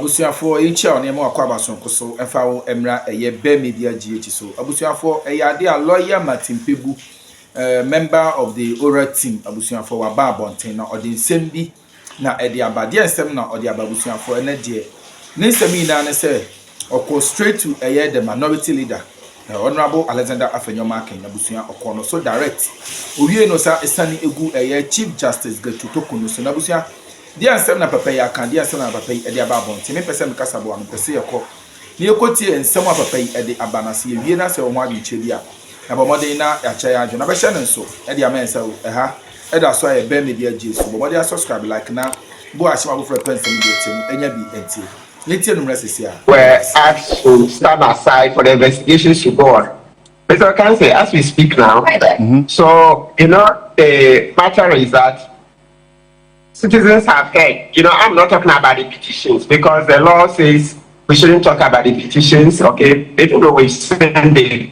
abusuafo echi a onema akwa basonko so efa wo emra eye media GH so abusuafo eyade a lawyer Martin Kpebu member of the oral team abusuafo wa ba abonten na odi nsem bi na edi abade nsem na odi ababusuafo ene de ne nsem ina ne se oko straight to eye the minority leader Honorable Atigya Afenyomarkins abusuan okono so direct owie no sa esani egu eye Chief Justice CJ Torkornoo so na abusuan dia nsem na papa ya kan dia nsem na papa yi edi aba bonte me pese me kasa bo am pese yekọ ne yekoti nsem wa papa yi edi aba na se wie na se wo adi chedi a na bomode na ya cha ya adwo na be hye ne nso edi amensa wo ha eda so ya media jesu bomode subscribe like na bo ahima bo frequency me dem enya bi enti netie number sisi a were asked to stand aside for the investigations to go on. Mr. Kanse, as we speak now, so you know the matter is that citizens have heard, I'm not talking about the petitions because the law says we shouldn't talk about the petitions, okay? Even though we send the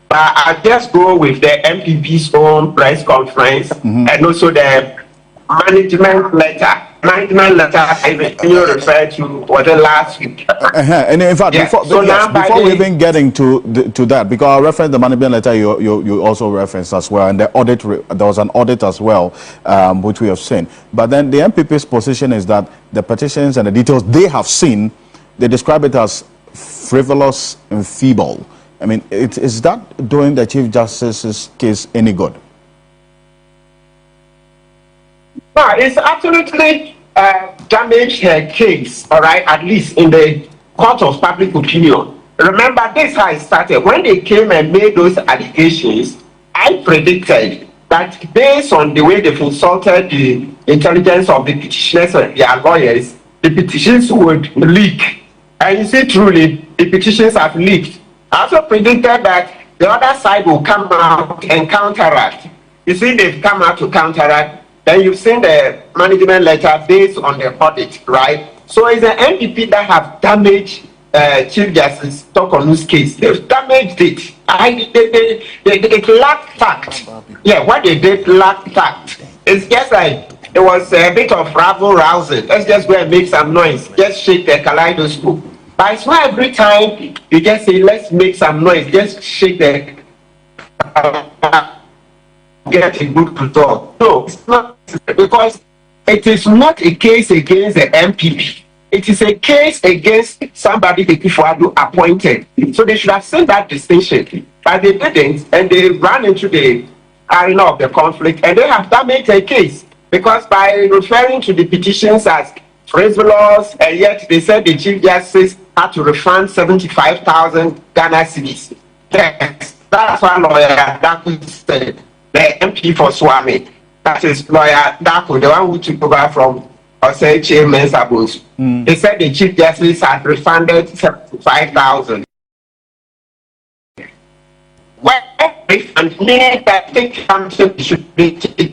but I just go with the MPP's own press conference and also the management letter. You referred to was the last week. And in fact, before we even getting to that, because I referenced the management letter, you also referenced as well, and the audit there was an audit as well, which we have seen. But then the MPP's position is that the petitions and the details they have seen, they describe it as frivolous and feeble. I mean, is that doing the Chief Justice's case any good? No, it's absolutely damaged her case, all right, at least in the court of public opinion. Remember, this is how it started. When they came and made those allegations, I predicted that based on the way they've insulted the intelligence of the petitioners and their lawyers, the petitions would leak. And you see, truly, the petitions have leaked. I also predicted that the other side will come out and counteract. You see, they've come out to counteract. Then you've seen the management letter based on the audit, right? So it's an MPP that have damaged Chief Justice Torkornoo's case. They've damaged it. They lacked tact. Yeah, what they did lacked tact. It's just like it was a bit of rabble-rousing. Let's just go and make some noise. Just shake the kaleidoscope. But it's not every time you just say, let's make some noise. Just shake the get a good result. No, it's not, because it is not a case against the MPP. It is a case against somebody the people appointed. So they should have seen that distinction, but they didn't, and they ran into the arena of the conflict, and they have damaged a case because by referring to the petitions as frivolous, and yet they said the Chief Justice had to refund 75,000 Ghana cedis. Yes, that's what lawyer Daku said. The MP for Swami, that is lawyer Daku, the one who took over from Osei Chairman Sabos. He said the Chief Justice had refunded 75,000. Well, and meaning that think something should be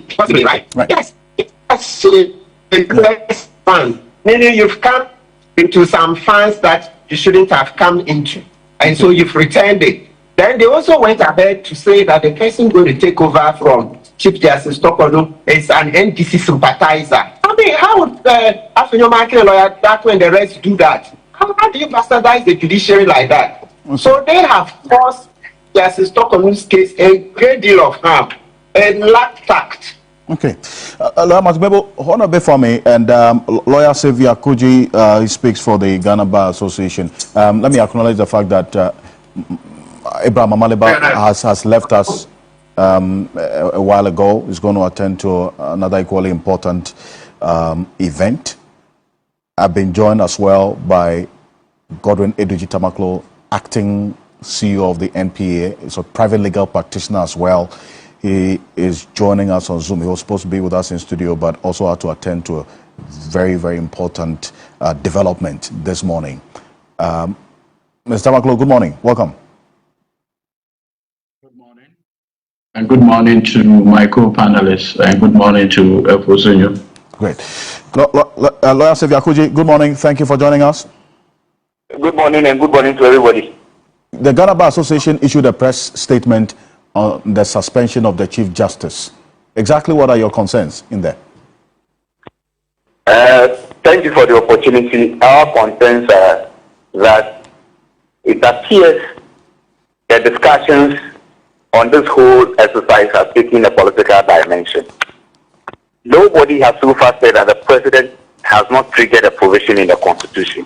possibly right. Yes, it's a fund. Meaning you've come into some funds that you shouldn't have come into, and so you've returned it. Then they also went ahead to say that the person going to take over from Chief Justice Torkornoo is an NDC sympathizer. I mean, how would Afenyomarkins lawyer Daku and the rest do that? How do you bastardize the judiciary like that? So they have caused Justice Torkornoo's case a great deal of harm and lack tact. Okay. Lawyer Martin Kpebu, hold on a bit for me. And lawyer CJ Torkornoo, he speaks for the Ghana Bar Association. Let me acknowledge the fact that Abraham has left us a while ago. He's going to attend to another equally important event. I've been joined as well by Ghbrain Tamaklo, acting CEO of the NPA. He's a private legal practitioner as well. He is joining us on Zoom. He was supposed to be with us in studio, but also had to attend to a very, very important development this morning. Mr. Tamaklo, good morning. Welcome. Good morning. And good morning to my co-panelists, and good morning to Fosunyo. Great. Lawyer CJ Torkornoo, good morning. Thank you for joining us. Good morning and good morning to everybody. The Ghana Bar Association issued a press statement on the suspension of the Chief Justice. Exactly what are your concerns in there? Thank you for the opportunity. Our concerns are that it appears the discussions on this whole exercise have taken a political dimension. Nobody has so far said that the president has not triggered a provision in the constitution.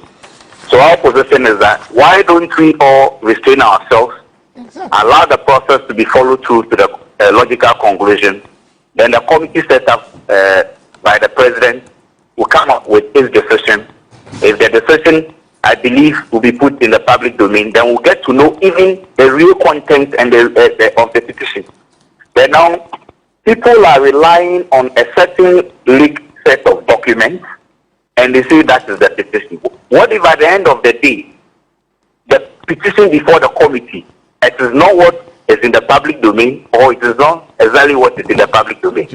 So our position is that why don't we all restrain ourselves, allow the process to be followed through to the logical conclusion, then the committee set up by the president will come up with his decision. If the decision, I believe, will be put in the public domain, then we'll get to know even the real content and of the petition. But now, people are relying on a certain leaked set of documents, and they say that is the petition. What if at the end of the day, the petition before the committee, it is not what is in the public domain, or it is not exactly what is in the public domain?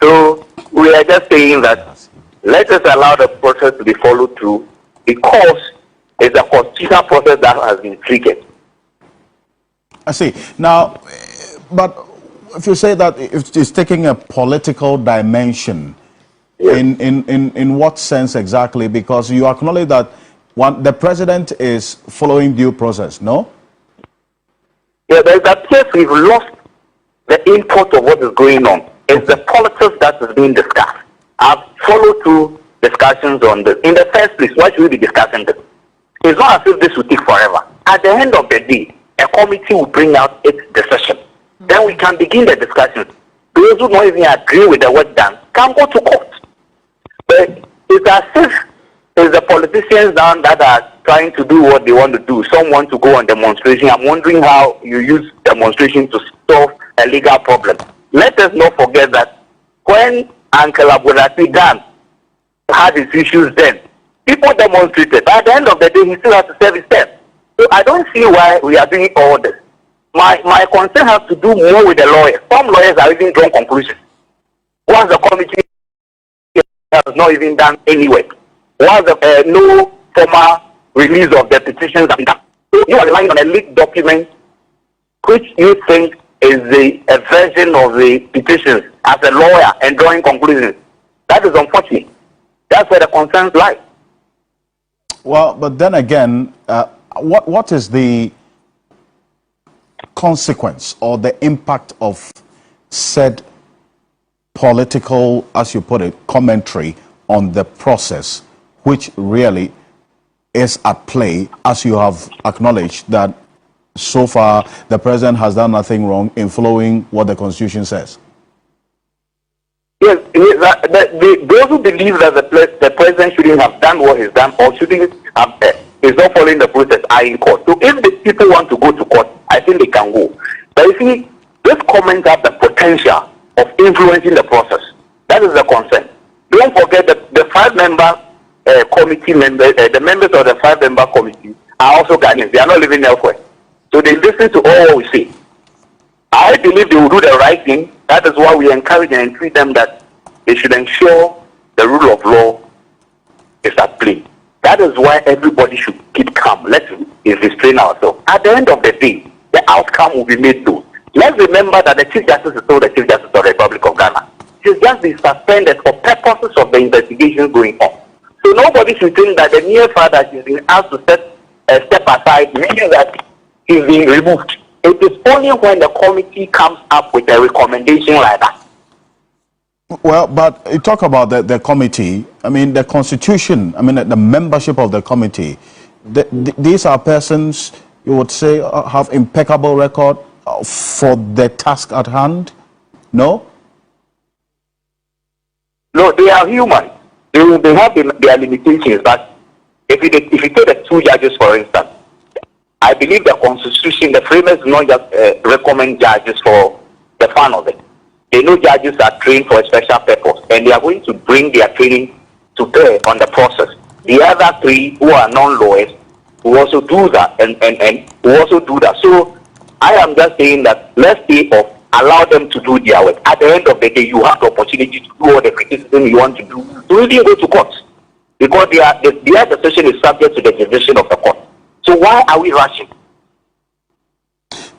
So we are just saying that let us allow the process to be followed through, because it's a constitutional process that has been triggered. I see. Now, but if you say that it's taking a political dimension, yes, in what sense exactly? Because you acknowledge that the president is following due process, no? Yeah, there's a place we've lost the import of what is going on. It's the politics that is being discussed. I've followed through discussions on this. In the first place, why should we be discussing this? It's not as if this will take forever. At the end of the day, a committee will bring out its decision. Then we can begin the discussion. Those who don't even agree with the work done can go to court. But it's as if it's the politicians down that are trying to do what they want to do. Some want to go on demonstration. I'm wondering how you use demonstration to solve a legal problem. Let us not forget that when Uncle Abulati Dan had his issues then, people demonstrated. By the end of the day, he still has to serve his term. So I don't see why we are doing all this. My concern has to do more with the lawyers. Some lawyers are even drawing conclusions. Once the committee has not even done any work, once no formal release of the petitions have been done, so you are relying on a leaked document which you think is a version of the petitions as a lawyer and drawing conclusions. That is unfortunate. That's where the concerns lie. Well, but then again, what is the consequence or the impact of said political, as you put it, commentary on the process, which really is at play, as you have acknowledged that so far the president has done nothing wrong in following what the constitution says? Yes, those who believe that the president shouldn't have done what he's done or shouldn't have is not following the process are in court. So if the people want to go to court, I think they can go. But you see, this comments have the potential of influencing the process. That is the concern. Don't forget that the 5-member committee members, the members of the 5-member committee are also Ghanaians. They are not living elsewhere. So they listen to all we say. I believe they will do the right thing. That is why we encourage and entreat them that they should ensure the rule of law is at play. That is why everybody should keep calm. Let's restrain ourselves. At the end of the day, the outcome will be made known. Let's remember that the Chief Justice is still the Chief Justice of the Republic of Ghana. He's just been suspended for purposes of the investigation going on. So nobody should think that the mere fact that he's been asked to step aside means that he's being removed. It is only when the committee comes up with a recommendation like that. Well, but you talk about the committee. I mean, the constitution, I mean, the membership of the committee, these are persons, you would say, have impeccable record for the task at hand? No? No, they are human. They have their limitations, but if you take the 2 judges, for instance, I believe the constitution, the framers do not just recommend judges for the fun of it. They know judges are trained for a special purpose, and they are going to bring their training to bear on the process. The other 3 who are non-lawyers will also do that, and will also do that. So I am just saying that let's stay off, allow them to do their work. At the end of the day, you have the opportunity to do all the criticism you want to do. So you didn't go to court, because their decision is subject to the decision of the court. So why are we rushing?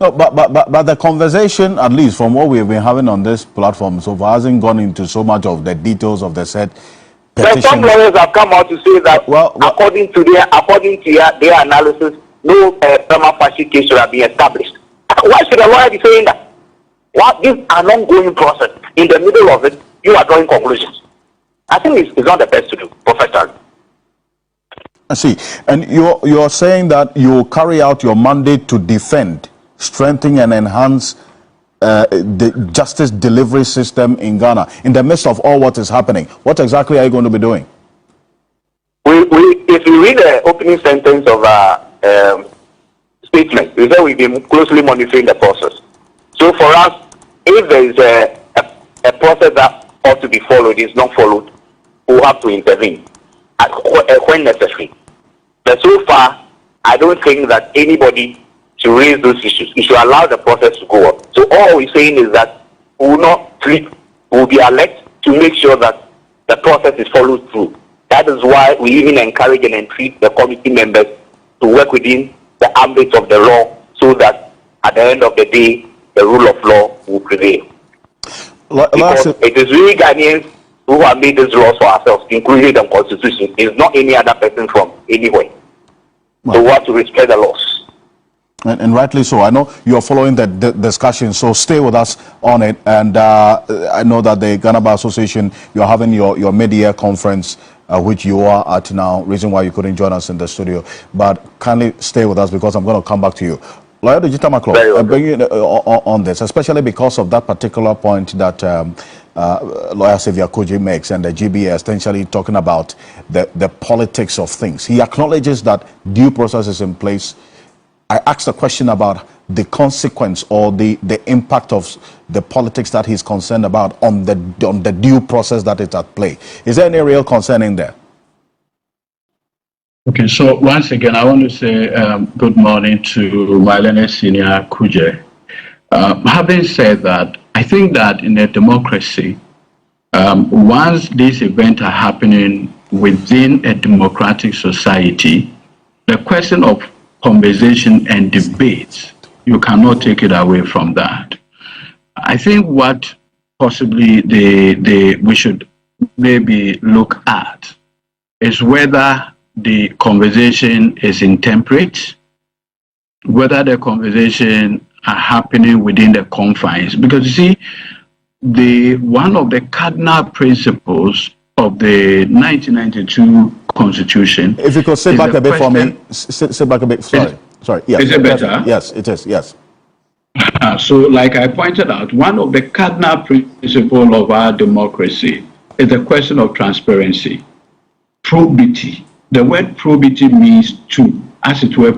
No, but the conversation, at least from what we've been having on this platform so far, hasn't gone into so much of the details of the said petitions. Some lawyers have come out to say that according to their analysis, no prima facie case should have been established. Why should a lawyer be saying that? This is an ongoing process. In the middle of it, you are drawing conclusions. I think it's not the best to do, professionally. I see. And you're saying that you carry out your mandate to defend, strengthen, and enhance the justice delivery system in Ghana in the midst of all what is happening. What exactly are you going to be doing? If you read the opening sentence of our statement, we say we've been closely monitoring the process. So for us, if there is a process that ought to be followed, is not followed, we'll have to intervene when necessary. But so far, I don't think that anybody should raise those issues. We should allow the process to go on. So all we're saying is that we will not sleep. We will be alert to make sure that the process is followed through. That is why we even encourage and entreat the committee members to work within the ambit of the law so that at the end of the day, the rule of law will prevail. Because it is really Ghanaians who have made these laws for ourselves, including the Constitution. It's not any other person from anywhere. So we have to respect the laws. And rightly so. I know you're following the discussion, so stay with us on it. And I know that the Ghana Bar Association, you're having your mid-year conference, which you are at now, reason why you couldn't join us in the studio. But kindly stay with us because I'm going to come back to you. Lawyer Digita Macro, I bring you on this, especially because of that particular point that lawyer Xavier Koji makes, and the GBA essentially talking about the politics of things. He acknowledges that due process is in place. I asked a question about the consequence or the impact of the politics that he's concerned about on the due process that is at play. Is there any real concern in there? Okay, so once again, I want to say good morning to my learned senior Kuje. Having said that, I think that in a democracy, once these events are happening within a democratic society, the question of conversation and debate, you cannot take it away from that. I think what possibly we should maybe look at is whether the conversation is intemperate, whether the conversation are happening within the confines. Because you see, one of the cardinal principles of the 1992 Constitution. If you could sit back a bit for me, sit back a bit. Sorry. Yes. Is it better? Yes, it is. Yes. So, like I pointed out, one of the cardinal principles of our democracy is the question of transparency, probity. The word probity means to, as it were,